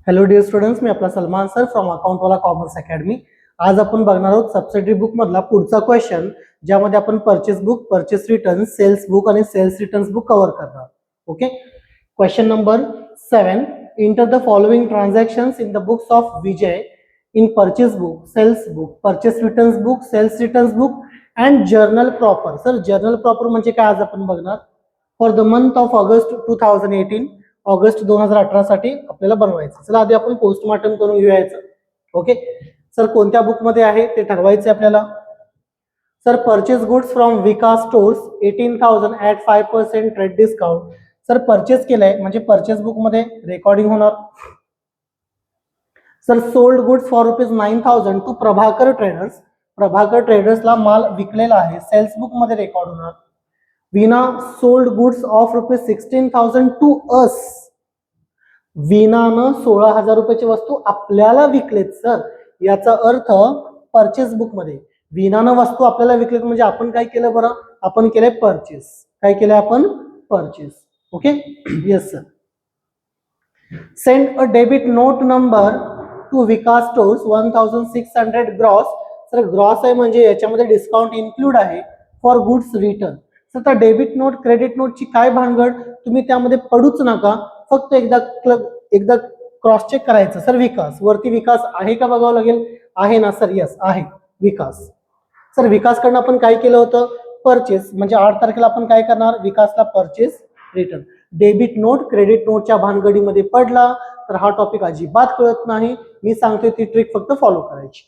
Hello dear students, मी आपला Salman sir from Accountwala commerce academy. आज आपण बघणार आहोत सबसिडी बुक मधला पुढचा क्वेश्चन, ज्यामध्ये आपण purchase book, purchase return, sales book आणि सेल्स रिटर्न्स बुक कव्हर करणार. Okay, question number 7. Enter the following transactions in the books of Vijay in purchase book, sales book, purchase returns book, sales returns book and journal proper. Sir, journal proper म्हणजे काय आज आपण बघणार. For the month of August 2018, August 2018 साठी आपल्याला बनवायचं. चला आधी आपण पोस्टमार्टम करून घेऊयाचं. ओके सर, कोणत्या बुक मध्ये आहे ते ठरवायचं आपल्याला. Sir, purchase goods from Vikas stores 18,000 at 5% trade discount. Sir, purchase केलंय म्हणजे परचेस बुक मध्ये रेकॉर्डिंग होणार. Sir, sold goods for ₹9,000 to Prabhakar traders. Prabhakar ट्रेडर्सला माल विकलेला आहे, सेल्स बुक मध्ये रेकॉर्ड होणार. Veena sold goods of ₹16,000 to us. वीनानं 16,000 रुपयाची वस्तू आपल्याला विकलेत. सर, याचा अर्थ परचेस बुक मध्ये वीनानं वस्तू आपल्याला विकलेत म्हणजे आपण काय केलं बरं, आपण केलंय परचेस. काय केलंय आपण? Purchase. Okay, yes sir. Send a debit note number two Vikas stores 1,600 gross. Sir, gross आहे म्हणजे याच्यामध्ये डिस्काउंट इन्क्लूड आहे फॉर गुड्स रिटर्न. तर त्या डेबिट नोट क्रेडिट नोटची काय भानगड, तुम्ही त्यामध्ये पडूच नका. फक्त एकदा क्रॉस चेक करायचं. सर, विकास वरती विकास आहे का बघावं लागेल. आहे ना सर? यस आहे, विकास. सर, विकासकडनं आपण काय केलं होतं? परचेस. म्हणजे 8 तारखेला आपण काय करणार? विकासला purchase return. Debit note credit नोटच्या भानगडीमध्ये पडला तर हा टॉपिक अजिबात कळत नाही. मी सांगतोय ती ट्रिक फक्त फॉलो करायची.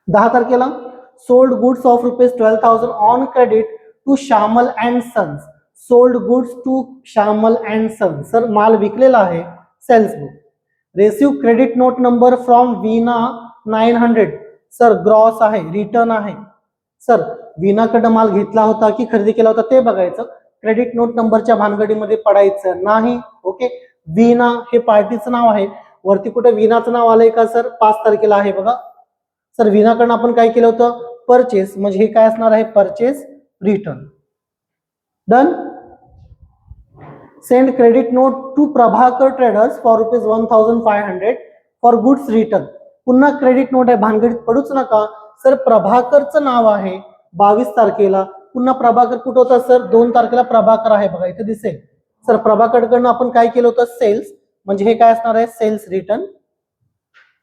10 तारखेला sold goods of ₹12,000 on credit to Shyamal and sons. Sold goods to Shyamal and sons. Sir, माल विकलेला आहे, sales book. Received credit note number from Veena 900. Sir, gross आहे, रिटर्न आहे. सर, वीनाकडे माल घेतला होता की खरेदी केला होता ते बघायचं. क्रेडिट नोट नंबरच्या भानगडीमध्ये पडायचं नाही. ओके, वीना हे पार्टीचं नाव आहे. वरती कुठे वीनाचं नाव आलंय का सर? 5 तारखेला आहे बघा. सर, वीनाकडनं आपण काय केलं होतं? परचेस. म्हणजे हे काय असणार आहे? Purchase return. Done. Send credit note to Prabhakar Traders for ₹1,500 for goods return. पुन्हा क्रेडिट नोट आहे, भानगडीत पडूच नका. सर, प्रभाकरचं नाव आहे 22 तारखेला. पुन्हा प्रभाकर कुठं होता सर? 2 तारखेला प्रभाकर आहे बघा, इथे दिसेल. सर, प्रभाकरकडनं आपण काय केलं होतं? सेल्स. म्हणजे हे काय असणार आहे? Sales return.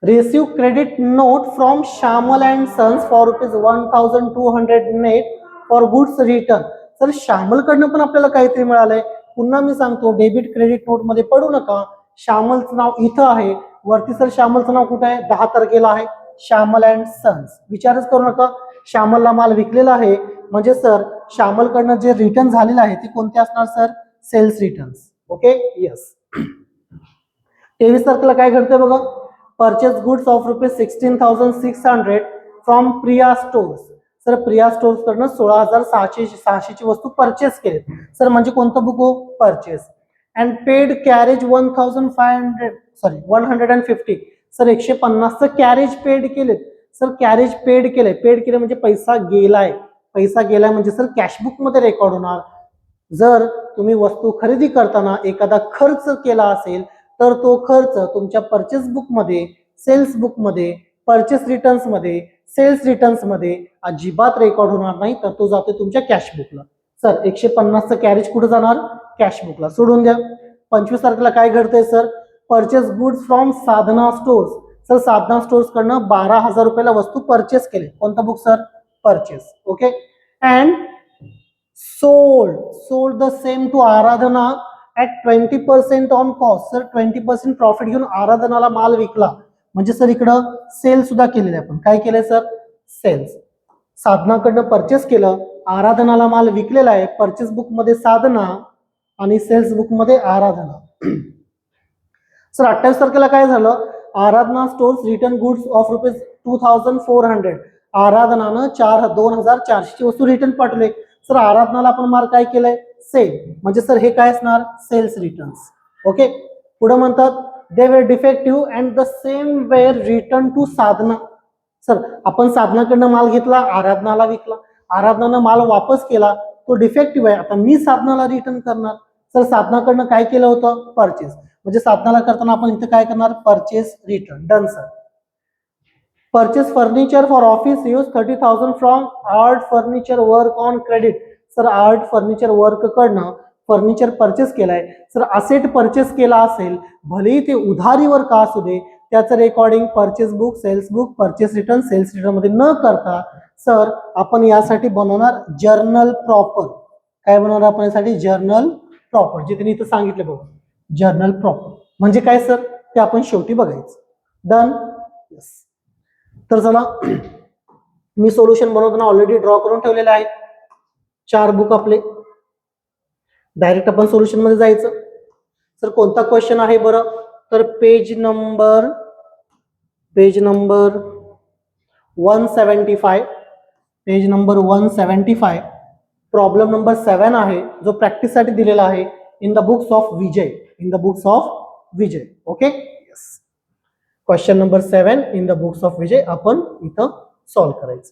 Received credit note from Shyamal and sons for ₹1,200 net for goods return. Sir, श्यामलकडनं पण आपल्याला काहीतरी मिळालंय. पुन्हा मी सांगतो, डेबिट क्रेडिट नोट मध्ये पडू नका. श्यामलचं नाव इथं आहे वरती. सर, श्यामलचं नाव कुठं आहे? 10 तारखेला आहे, श्यामल अँड सन्स. विचारच करू नका. श्यामलला माल विकलेला आहे म्हणजे सर श्यामलकडनं जे रिटर्न झालेलं आहे ते कोणते असणार sir? Sales returns. Okay, yes. 23 तारखेला काय घडतंय बघा. Purchase goods of ₹16,600 from Priya Stores. Sir, Priya Stores कडनं 16,600 ची वस्तू परचेस केली. सर, म्हणजे कोणतं बुक हो? Purchase. And paid carriage 150. Sir, 150चं कॅरेज पेड केलेत. सर, कॅरेज पेड केलंय. पेड केलं म्हणजे पैसा गेलाय. पैसा गेलाय म्हणजे सर कॅशबुक मध्ये रेकॉर्ड होणार. जर तुम्ही वस्तू खरेदी करताना एखादा खर्च केला असेल तर तो खर्च तुमच्या परचेस बुक मध्ये, सेल्स बुक मध्ये, परचेस रिटर्न्स मध्ये, सेल्स रिटर्न्स मध्ये अजिबात रेकॉर्ड होणार नाही, तर तो जातो तुमच्या कॅश बुकला. सर, 150चं कॅरेज कुठे जाणार? कॅश बुकला. सोडून द्या. 25 तारखेला काय घडतंय सर? Purchase goods from Sadhana Stores. Sir, Sadhana Stores कडनं 12,000 रुपयाला वस्तू परचेस केली. कोणतं book sir? Purchase. Okay. And sold the same to Aradhana at 20% on cost. Sir, 20% profit घेऊन आराधनाला माल विकला म्हणजे सर इकडं सेल सुद्धा केलेले. आपण काय केलंय सर? सेल्स. साधनाकडनं परचेस केलं, आराधनाला माल विकलेला आहे. परचेस बुक मध्ये साधना आणि सेल्स बुक मध्ये आराधना. सर, 28 तारखेला काय झालं? आराधना स्टोर्स रिटर्न गुड्स ऑफ ₹2,400. आराधनानं 2,400 ची वस्तू रिटर्न पाठवले. सर, आराधनाला आपण माल काय केलंय? सेल. म्हणजे सर हे काय असणार? Sales returns. ओके. पुढे म्हणतात they were defective and the same were return to Sadhana. Sir, आपण साधनाकडनं माल घेतला, आराधनाला विकला. आराधनानं माल वापस केला, तो डिफेक्टिव्ह आहे. आता मी साधनाला रिटर्न करणार. सर, साधनाकडनं काय केलं होतं? परचेस. म्हणजे साधनाला करताना आपण इथे काय करणार, purchase return. Done sir. Purchase furniture for office use 30,000 from Art Furniture Work on credit. Sir Art Furniture Work कडनं फर्निचर परचेस केलाय. सर असेट परचेस केला असेल, भलेही ते उधारीवर का असू दे, त्याचं recording purchase book, sales book, purchase return, sales return मध्ये न करता सर आपण यासाठी बनवणार जर्नल प्रॉपर. काय बनवणार आपण यासाठी, जर्नल प्रॉपर. जे त्यांनी इथं सांगितले बघा, जर्नल प्रॉपर म्हणजे काय सर, ते आपण शेवटी बघायचं. डन. यस. तर चला मी सोल्युशन बनवताना ऑलरेडी ड्रॉ करून ठेवलेले आहेत 4 बुक आपले. डायरेक्ट आपण सोल्युशन मध्ये जायचं. सर कोणता क्वेश्चन आहे बरं, तर page number 175, page number 175, problem number 7 आहे, जो प्रॅक्टिस साठी दिलेला आहे. In the books of Vijay, in the books of Vijay. Okay. Yes. Question number 7 in the books of Vijay आपण इथं सॉल्व्ह करायचं.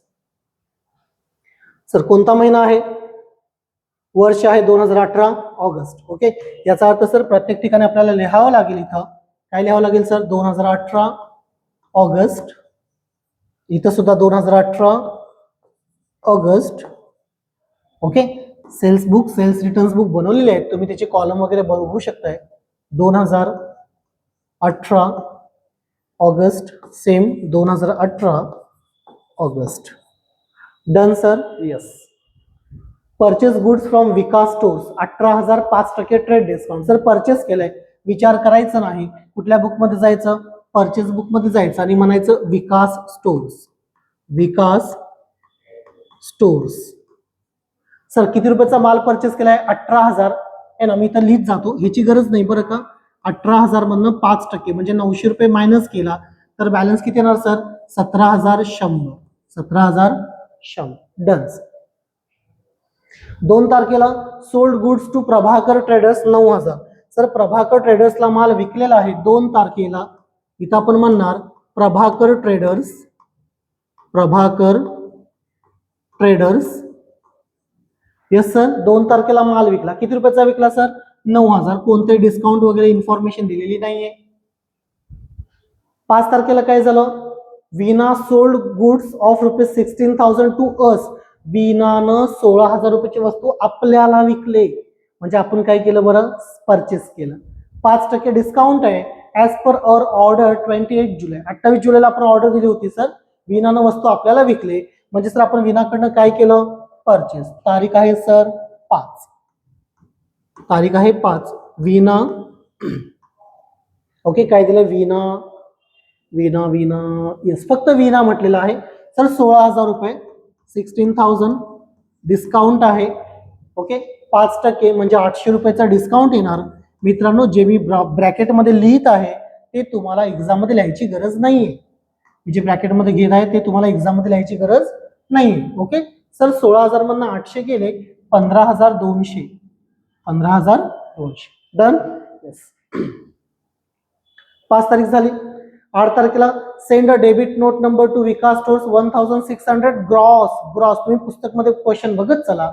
सर कोणता महिना आहे, वर्ष आहे 2018 ऑगस्ट. ओके. याचा अर्थ सर प्रत्येक ठिकाणी आपल्याला लिहावं लागेल. इथं काय लिहावं लागेल सर, 2018 ऑगस्ट. इथं सुद्धा 2018 August. Okay. Sales book, sales returns book बनवलेले आहेत, तुम्ही त्याचे कॉलम वगैरे बघू शकताय. 2018 August, same 2018 August. Done sir. Yes. Purchase goods from Vikas stores 18,000 5% trade discount. Sir purchase केलंय, विचार करायचा नाही, कुठल्या बुक मध्ये जायचं, परचेस बुक मध्ये जायचं आणि म्हणायचं विकास स्टोर्स, विकास स्टोर्स. सर किती रुपयाचा माल परचेस केलाय, 18,000 आहे ना. मी तर लिहित जातो, ह्याची गरज नाही बरं का. 18,000 मधनं 5% म्हणजे 900 रुपये मायनस केला तर बॅलन्स किती येणार सर, 17,100. 17,100. डन. 2 तारखेला sold goods to Prabhakar traders 9,000. Sir Prabhakar ट्रेडर्सला माल विकलेला आहे 2 तारखेला. इथं आपण म्हणणार Prabhakar traders, Prabhakar traders. Yes sir. 2 तारखेला माल विकला, किती रुपयाचा विकला सर, 9,000. कोणते डिस्काउंट वगैरे इन्फॉर्मेशन दिलेली नाहीये. 5 तारखेला काय झालं, Veena sold goods of ₹16,000 to us. वीनानं 16,000 रुपयाची वस्तू आपल्याला विकले, म्हणजे आपण काय केलं बरं, परचेस केलं. 5% डिस्काउंट आहे. ऍज पर अवर ऑर्डर 28 जुलै, 28 जुलैला आपण ऑर्डर दिली होती सर. वीनानं वस्तू आपल्याला विकले, म्हणजे सर आपण वीनाकडनं काय केलं, परचेस. तारीख आहे सर 5, तारीख आहे 5. वीना, ओके. काय दिलं, वीना, वीना, वीना. यस, फक्त वीना म्हटलेलं आहे सर. 16,000 रुपये, 16,000 डिस्काउंट आहे. ओके. 5% म्हणजे 800 रुपयाचा डिस्काउंट येणार. मित्रांनो जे मी ब्रॅकेटमध्ये लिहित आहे ते तुम्हाला एक्झाम मध्ये लिहायची गरज नाहीये. मी जे ब्रॅकेटमध्ये घेत आहे ते तुम्हाला एक्झाम मध्ये लिहायची गरज नाहीये. ओके. सर 16,000 मधनं 800 गेले, 15,200, 15,200. डन. येस. 5 तारीख झाली. 8 तारखेला send a debit note number two Vikas stores 1,600 gross. Gross तुम्ही पुस्तक मध्ये क्वेश्चन बघत चला.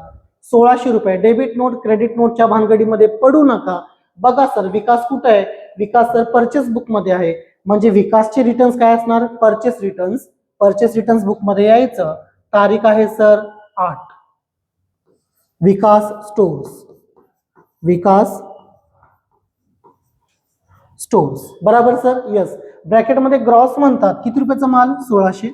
1,600 रुपये. डेबिट नोट क्रेडिट नोटच्या भानगडीमध्ये पडू नका. बघा सर विकास कुठे आहे, विकास सर परचेस बुक मध्ये आहे, म्हणजे विकासचे रिटर्न्स काय असणार, purchase returns. Purchase returns book मध्ये यायचं. तारीख आहे सर 8. विकास स्टोर्स, विकास स्टोर्स. बराबर सर. यस. ब्रॅकेटमध्ये ग्रॉस म्हणतात, किती रुपयाचा माल, 1,600.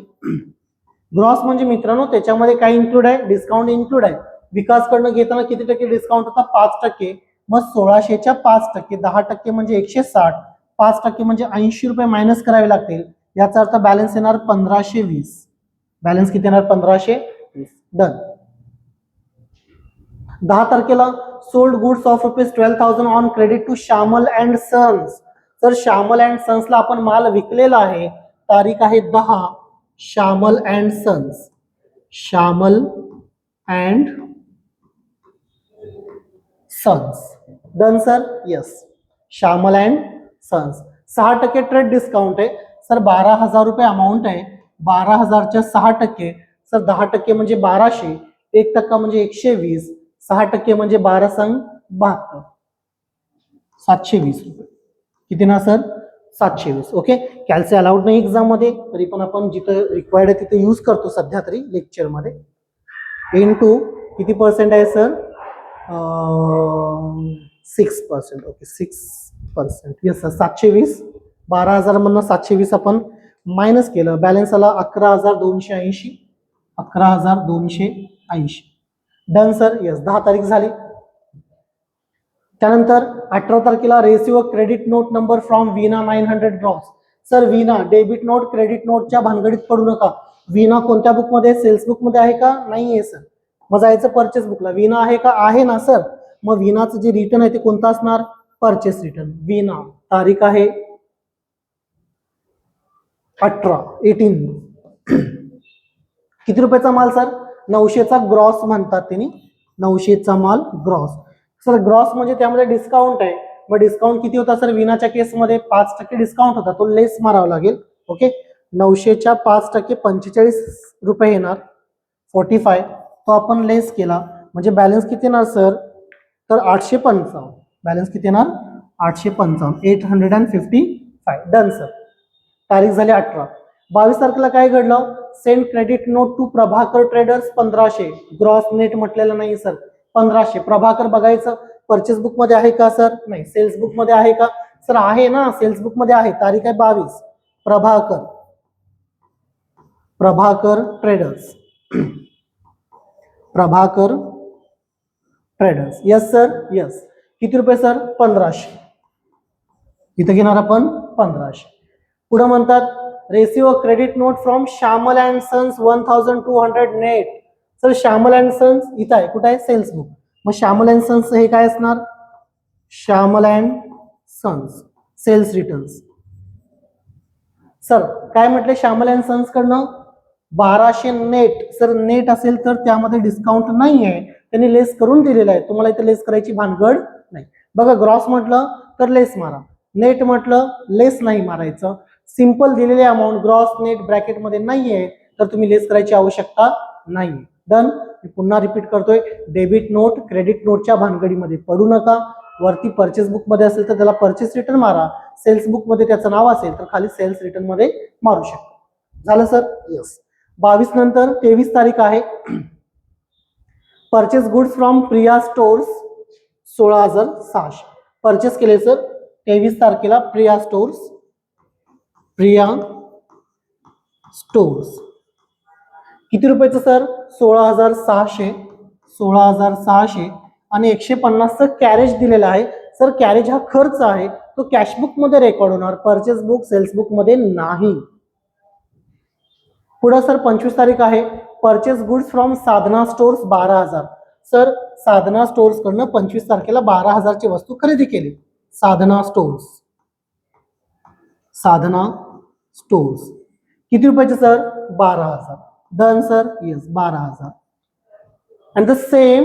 ग्रॉस म्हणजे मित्रांनो त्याच्यामध्ये काय इन्क्लूड आहे, डिस्काउंट इन्क्लूड आहे. विकास कडनं घेताना किती टक्के डिस्काउंट होता, 5%. मग 1,600च्या 5%, 10% म्हणजे 160, 5% म्हणजे 80 रुपये मायनस करावे लागतील. याचा अर्थ बॅलन्स येणार 1,520. बॅलन्स किती येणार, 1,520. डन. 10 तारखेला sold goods of ₹12,000 on credit to Shyamal and Sons. तर श्यामल अँड सन्सला आपण माल विकलेला आहे. तारीख आहे 10. Shyamal and Sons, Shyamal and Sons. Done sir. Yes. Shyamal and Sons. 6% trade discount आहे सर. 12,000 रुपये अमाऊंट आहे. 12,000च्या 6%, सर 10% म्हणजे 1,200, 1% म्हणजे 120, 6% म्हणजे 12 संग 72, 720 रुपये. किती ना सर 720. ओके, कॅल्सी अलाउड नाही एक्झाम मध्ये, तरी पण आपण जिथं रिक्वायर्ड आहे तिथे यूज करतो सध्या तरी लेक्चर मध्ये. इनटू किती पर्सेंट आहे सर 6%. ओके 6%. Yes sir 720. 12,000 मधनं 720 आपण मायनस केलं, बॅलन्स आला 11,280. 11,280. Done sir. येस 10 तारीख झाली. त्यानंतर 18 तारखेला रेसिव्ह क्रेडिट नोट नंबर फ्रॉम विना 900 ग्रॉस. सर विना डेबिट नोट क्रेडिट नोटच्या भानगडीत पडू नका. विना कोणत्या बुक मध्ये, सेल्स बुक मध्ये आहे का? नाही आहे सर. मग जायचं परचेस बुकला. विना आहे का? आहे ना सर. मग विनाचं जे रिटर्न आहे ते कोणतं असणार? Purchase return. विना तारीख आहे 18. किती रुपयाचा माल सर? 900चा ग्रॉस म्हणतात त्यांनी. 900चा माल ग्रॉस. सर ग्रॉस म्हणजे त्यामध्ये डिस्काउंट आहे. मग डिस्काउंट किती होता सर? विनाच्या केसमध्ये 5% डिस्काउंट होता, तो लेस मारावा लागेल. ओके 900च्या 5% 45 रुपये येणार. 45 तो आपण लेस केला म्हणजे बॅलन्स किती येणार सर? तर 855. बॅलन्स किती येणार? 855. 855. Done sir. तारीख झाली 18. 22 तारखेला काय घडलं? Send credit note to Prabhakar Traders 1500. Gross net म्हटलेलं नाही सर. 1500. प्रभाकर बघायचं परचेस बुक मध्ये आहे का सर? नाही. सेल्स बुक मध्ये आहे का सर? आहे ना, सेल्स बुक मध्ये आहे. तारीख आहे 22. Prabhakar. Prabhakar traders. Prabhakar traders. Yes sir. Yes. किती रुपये सर? 1500. इथं घेणार आपण 1500. पुढे म्हणतात receive credit note from Shyamal and sons 1200 net. Sir Shyamal and sons इथं आहे. कुठं आहे? Sales book. मग श्यामल अँड सन्स हे काय असणार? Shyamal and sons sales returns. Sir काय म्हटलं श्यामल अँड सन्स कडनं? 1200 नेट. सर नेट असेल तर त्यामध्ये डिस्काउंट नाही आहे, त्यांनी लेस करून दिलेलं आहे. तुम्हाला इथे लेस करायची भानगड नाही. बघा ग्रॉस म्हटलं तर लेस मारा, नेट म्हटलं लेस नाही मारायचं. सिंपल दिलेले अमाऊंट ग्रॉस नेट ब्रॅकेट मध्ये नाहीये तर तुम्ही लेस करायची आवश्यकता नाही. डन. मी पुन्हा रिपीट करतोय, डेबिट नोट क्रेडिट नोटच्या भानगडीमध्ये पडू नका. वरती परचेस बुक मध्ये असेल तर त्याला परचेस रिटर्न मारा, सेल्स बुक मध्ये त्याचं नाव असेल तर खाली सेल्स रिटर्न मध्ये मारू शकता. झालं सर. येस. 22 नंतर 23 तारीख आहे. Purchase goods from Priya stores 16,600 purchase केले सर 23 तारखेला. प्रिया स्टोर्स. प्रिया स्टोर्स किती रुपयाचं सर? 16,600. 16,600 आणि 150चं कॅरेज दिलेलं आहे. सर कॅरेज हा खर्च आहे, तो कॅशबुक मध्ये रेकॉर्ड होणार, परचेस बुक सेल्स बुक मध्ये नाही. पुढे सर 25 तारीख आहे. Purchase goods from Sadhana stores 12,000. Sir Sadhana Stores कडनं 25 तारखेला 12,000 ची वस्तू खरेदी केली. साधना स्टोर्स. साधना स्टोर्स किती रुपयाचे sir? 12,000. Done sir. Yes 12,000. And the same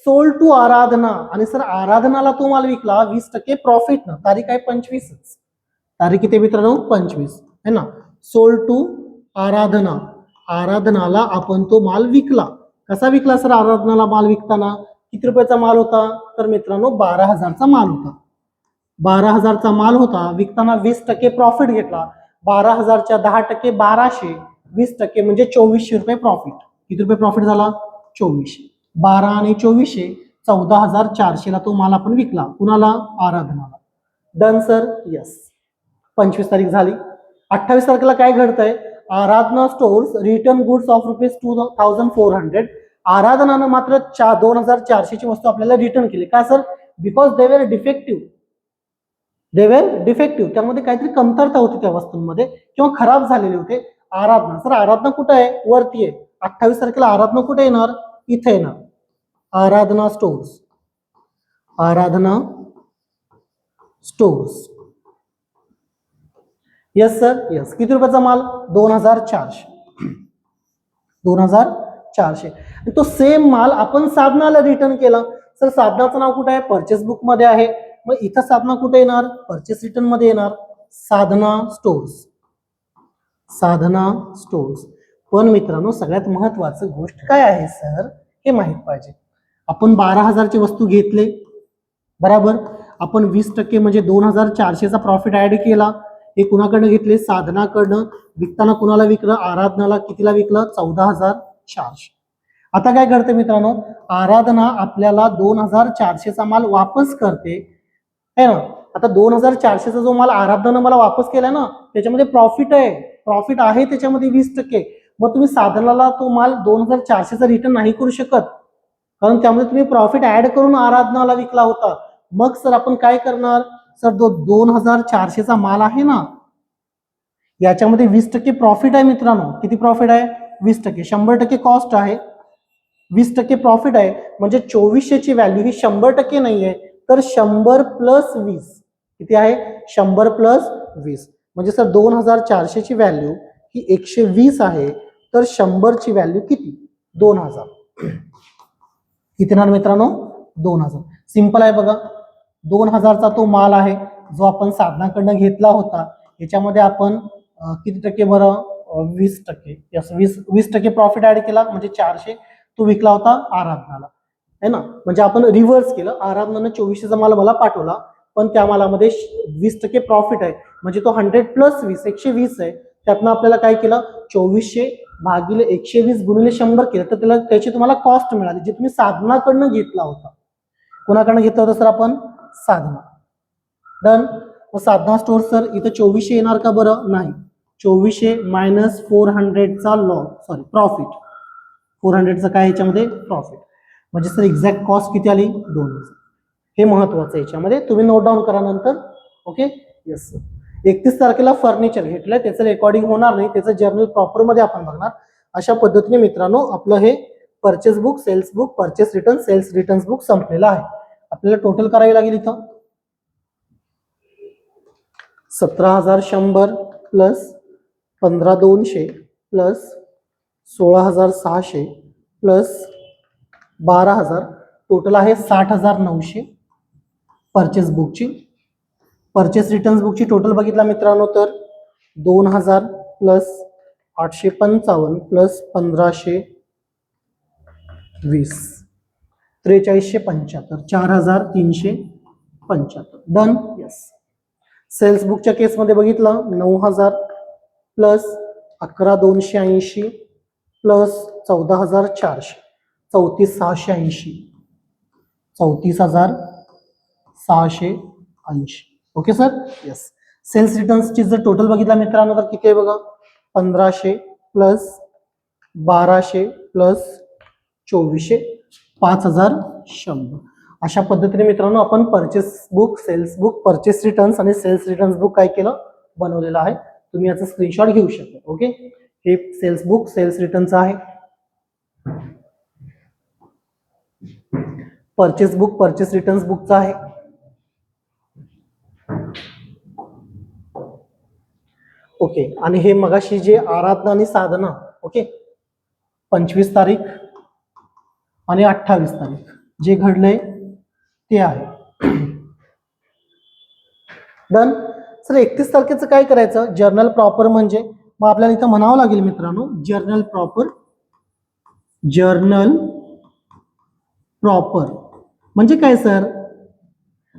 sold to Aradhana. आणि सर आराधनाला तो माल विकला 20% प्रॉफिट ना. तारीख आहे 25. तारीख किती मित्रांनो? 25 है ना. सोल्ड टू आराधना. आराधनाला आपण तो माल विकला. कसा विकला सर? आराधनाला माल विकताना किती रुपयाचा माल होता? तर मित्रांनो 12,000चा माल होता. 12,000चा माल होता, विकताना 20% प्रॉफिट घेतला. 12,000च्या 10% 1200, 20% म्हणजे 2400 रुपये प्रॉफिट. किती रुपये प्रॉफिट झाला? 2400. 12 आणि 2400 14,400 ला तो माल आपण विकला. कुणाला? आराधनाला. Done sir. येस. 25 तारीख झाली. 28 तारखेला काय घडतंय? आराधना स्टोर्स रिटर्न गुड्स ऑफ ₹2,400. आराधनानं मात्र 2,400 ची वस्तू आपल्याला रिटर्न केली. का sir? Because they were defective. Defective. त्यामध्ये काहीतरी कमतरता होती त्या वस्तूंमध्ये किंवा खराब झालेले होते. आराधना. सर आराधना कुठे आहे? वरती आहे. 28 तारखेला आराधना कुठे येणार? इथे येणार. आराधना स्टोर्स. आराधना स्टोर्स. Yes sir. यस. किती रुपयाचा माल? 2,400. 2,400. तो सेम माल आपण साधनाला रिटर्न केला. सर साधनाचं नाव कुठे आहे? परचेस बुक मध्ये आहे. मग इथं साधना कुठे येणार? परचेस रिटर्न मध्ये येणार. साधना स्टोर्स. साधना स्टोर्स. पण मित्रांनो सगळ्यात महत्वाचं गोष्ट काय आहे सर हे माहित पाहिजे. आपण 12,000 ची वस्तू घेतले बरोबर, आपण 20% म्हणजे 2400चा प्रॉफिट ऍड केला. हे कुणाकडनं घेतले? साधनाकडनं. विकताना कुणाला विकलं? आराधनाला. कितीला विकलं? 14,400. आता काय करते मित्रांनो, आराधना आपल्याला 2,400चा माल वापस करते है ना. आता 2,400चा जो माल आराधनानं मला वापस केला ना, त्याच्यामध्ये प्रॉफिट आहे त्याच्यामध्ये 20%. मग तुम्ही साधनाला तो माल 2,400चा रिटर्न नाही करू शकत, कारण त्यामध्ये तुम्ही प्रॉफिट ऍड करून आराधनाला विकला होता. मग सर आपण काय करणार? सर 2,400चा माल आहे ना, याच्यामध्ये 20% प्रॉफिट आहे मित्रांनो. किती प्रॉफिट आहे? 20%. 100% कॉस्ट आहे, 20% प्रॉफिट आहे, म्हणजे 2400ची व्हॅल्यू ही 100% नाही आहे, तर 100 + 20. किती आहे? 100 + 20. म्हणजे सर 2,400ची व्हॅल्यू ही 120 आहे, तर 100ची व्हॅल्यू किती? 2,000. किती ना मित्रांनो? 2,000. सिंपल आहे बघा. 2,000चा तो माल आहे जो आपण साधनाकडनं घेतला होता. याच्यामध्ये आपण किती टक्के बरं? 20%. यस, 20% प्रॉफिट ऍड केला, म्हणजे 400 तो विकला होता आराधनाला है ना. म्हणजे आपण रिव्हर्स केलं. आराधनानं 2400चा माल मला पाठवला, पण त्या मालामध्ये 20% प्रॉफिट आहे, म्हणजे तो 100 + 20 120 आहे. त्यातनं आपल्याला काय केलं? 2400 भागिले 120 गुणिले 100 केलं, तर त्याची तुम्हाला कॉस्ट मिळाली, जी तुम्ही साधनाकडनं घेतला होता. कोणाकडनं घेतला होता सर आपण? साधना. डन. मग साधना स्टोअर सर इथं 2400 येणार का बरं? नाही. 2400 - 400चा प्रॉफिट. 400चं काय याच्यामध्ये? प्रॉफिट. म्हणजे सर एक्झॅक्ट कॉस्ट किती आली? 2,000. हे महत्वाचं याच्यामध्ये, तुम्ही नोट डाऊन करा नंतर. ओके. Yes sir. 31 तारखेला फर्निचर घेतलंय, त्याचं रेकॉर्डिंग होणार नाही, त्याचं जर्नल प्रॉपर मध्ये आपण बघणार. अशा पद्धतीने मित्रांनो आपलं हे purchase book, sales book, purchase return, sales returns book संपलेलं आहे. आपल्याला टोटल करावी लागेल इथं 17,100 प्लस 15,200 प्लस 16,600 प्लस 12,000, टोटल आहे 60,900 परचेस बुकची. परचेस रिटर्न्स बुकची टोटल बघितला मित्रांनो तर 2,000 plus 855 plus 1,520 4375 4,375. Done. Yes. Sales बुकच्या केसमध्ये बघितलं 9,000 plus 11,280 plus 14,400 34,680 34,680. Okay sir. Yes. Sales रिटर्न्सची जर टोटल बघितला मित्रांनो तर किती आहे बघा? 1,500 प्लस 1,200 प्लस 2,400 5,100. अशा पद्धतीने मित्रांनो आपण purchase book, sales book, purchase returns आणि सेल्स रिटर्न्स बुक काय केलं? बनवलेलं आहे. तुम्ही याचा स्क्रीनशॉट घेऊ शकता. ओके. हे सेल्स बुक, सेल्स रिटर्न्स आहे. परचेस बुक, परचेस रिटर्न्स बुकचा आहे. ओके. आणि हे मगाशी जे आराधना आणि साधना, ओके, 25 तारीख आणि 28 तारीख जे घडलंय ते आहे. डन. सर 31 तारखेचं काय करायचं? जर्नल प्रॉपर म्हणजे मग आपल्याला इथं म्हणावं लागेल मित्रांनो, जर्नल प्रॉपर. जर्नल प्रॉपर म्हणजे काय सर?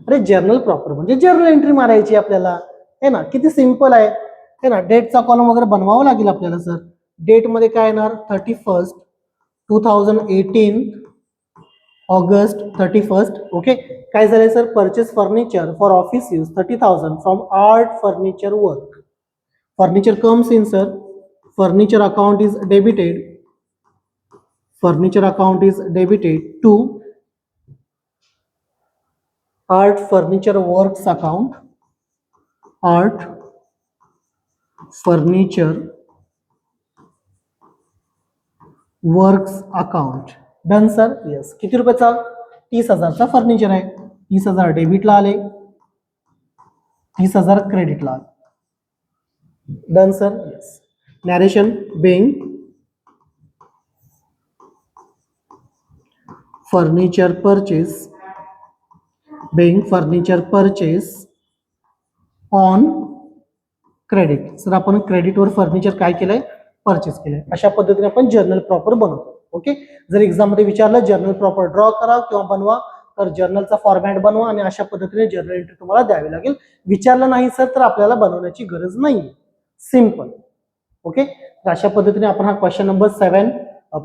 अरे जर्नल प्रॉपर म्हणजे जर्नल एंट्री मारायची आपल्याला है ना. किती सिंपल आहे है ना. डेटचा कॉलम वगैरे बनवावा लागेल आपल्याला सर. डेट मध्ये काय येणार? 31 2018 ऑगस्ट 31. ओके. काय झालंय sir? Purchase furniture for office use 30,000 from Art Furniture work. Furniture comes in sir. Furniture account is debited. Furniture account is debited to art furniture works account. Art furniture works account. Done sir. Yes. किती रुपयाचा? 30,000चा furniture आहे. 30,000 डेबिटला आले, 30,000 क्रेडिटला आले. Done sir. Yes. Narration being furniture purchase, being furniture purchase on credit. Sir आपण क्रेडिटवर furniture काय केलंय? परचेस केलंय. अशा पद्धतीने आपण जर्नल प्रॉपर बनवतो. ओके. जर एक्झाम मध्ये विचारलं जर्नल प्रॉपर ड्रॉ करा किंवा बनवा, तर जर्नलचा फॉर्मॅट बनवा आणि अशा पद्धतीने जर्नल एंट्री तुम्हाला द्यावी लागेल. विचारलं नाही सर तर आपल्याला बनवण्याची गरज नाही. सिम्पल. ओके, तर अशा पद्धतीने आपण हा क्वेश्चन नंबर 7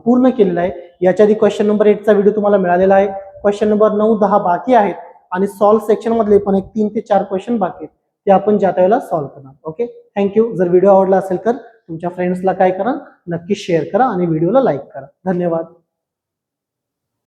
पूर्ण केलेला आहे. याच्या आधी क्वेश्चन नंबर 8 चा व्हिडिओ तुम्हाला मिळालेला आहे. क्वेश्चन नंबर 9, 10 बाकी आहेत आणि सॉल्व सेक्शन मधले पण एक 3 ते 4 क्वेश्चन बाकी आहेत, ते आपण ज्या त्यावेळेला सॉल्व करणार. Okay, thank you. जर व्हिडिओ आवडला असेल तर तुमच्या फ्रेंड्सला काय करा, नक्की शेअर करा आणि व्हिडिओला लाईक करा. धन्यवाद.